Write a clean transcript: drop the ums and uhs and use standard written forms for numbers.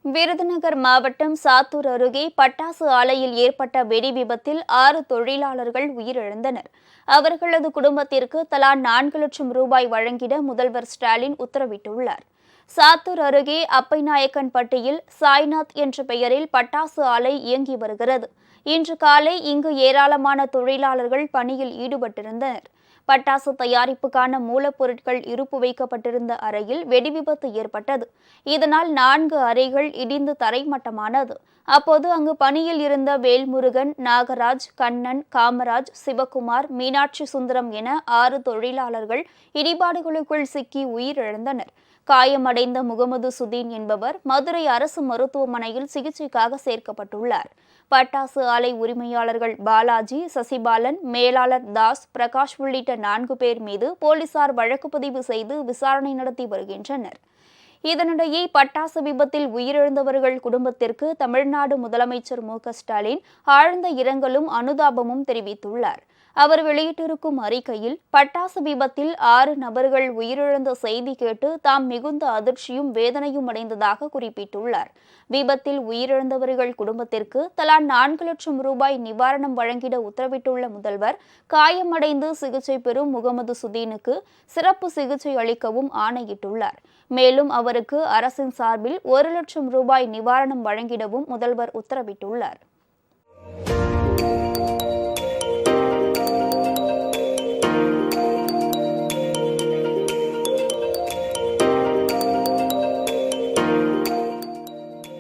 விருதுநகர் மாவட்டம் சாத்தூர் அருகே பட்டாசு ஆலையில் ஏற்பட்ட வெடி விபத்தில் 6 தொழிலாளர்கள் உயிரிழந்தனர். அவர்களது குடும்பத்திற்கு தலா 4 லட்சம் ரூபாய் வழங்கிட முதல்வர் ஸ்டாலின் உத்தரவிட்டுள்ளார். சாத்தூர் அருகே அப்பைநாயக்கன்பட்டியில் சாய்நாத் என்ற பெயரில் பட்டாசு ஆலை இயங்கி வருகிறது. இன்று காலை இங்கு ஏராளமான தொழிலாளர்கள் பணியில் ஈடுபட்டிருந்தனர். பட்டாசு தயாரிப்புக்கான மூலப்பொருட்கள் இருப்பு வைக்கப்பட்டிருந்த அறையில் வெடிவிபத்து ஏற்பட்டது. இதனால் 4 அறைகள் இடிந்து தரைமட்டமானது. அப்போது அங்கு பணியில் இருந்த வேல்முருகன், நாகராஜ், கண்ணன், காமராஜ், சிவகுமார், மீனாட்சி சுந்தரம் என 6 தொழிலாளர்கள் இடிபாடுகளுக்குள் சிக்கி உயிரிழந்தனர். காயமடைந்த முகமது சுதீன் என்பவர் மதுரை அரசு மருத்துவமனையில் சிகிச்சைக்காக சேர்க்கப்பட்டுள்ளார். பட்டாசு ஆலை உரிமையாளர்கள் பாலாஜி, சசிபாலன், மேலாளர் தாஸ், பிரகாஷ் உள்ளிட்ட 4 பேர் மீது போலீசார் வழக்குப்பதிவு செய்து விசாரணை நடத்தி வருகின்றனர். இதனிடையே பட்டாசு விபத்தில் உயிரிழந்தவர்கள் குடும்பத்திற்கு தமிழ்நாடு முதலமைச்சர் மு.க.ஸ்டாலின் ஆழ்ந்த இரங்கலும் அனுதாபமும் தெரிவித்துள்ளார். அவர் வெளியிட்டிருக்கும் அறிக்கையில், பட்டாசு விபத்தில் 6 நபர்கள் உயிரிழந்த செய்தி கேட்டு தாம் மிகுந்த அதிர்ச்சியும் வேதனையும் அடைந்ததாக குறிப்பிட்டுள்ளார். விபத்தில் உயிரிழந்தவர்கள் குடும்பத்திற்கு தலா 4 லட்சம் ரூபாய் நிவாரணம் வழங்கிட உத்தரவிட்டுள்ள முதல்வர், காயமடைந்து சிகிச்சை பெறும் முகமது சுதீனுக்கு சிறப்பு சிகிச்சை அளிக்கவும் ஆணையிட்டுள்ளார். மேலும் அவருக்கு அரசின் சார்பில் 1 லட்சம் ரூபாய் நிவாரணம் வழங்கிடவும் முதல்வர் உத்தரவிட்டுள்ளார்.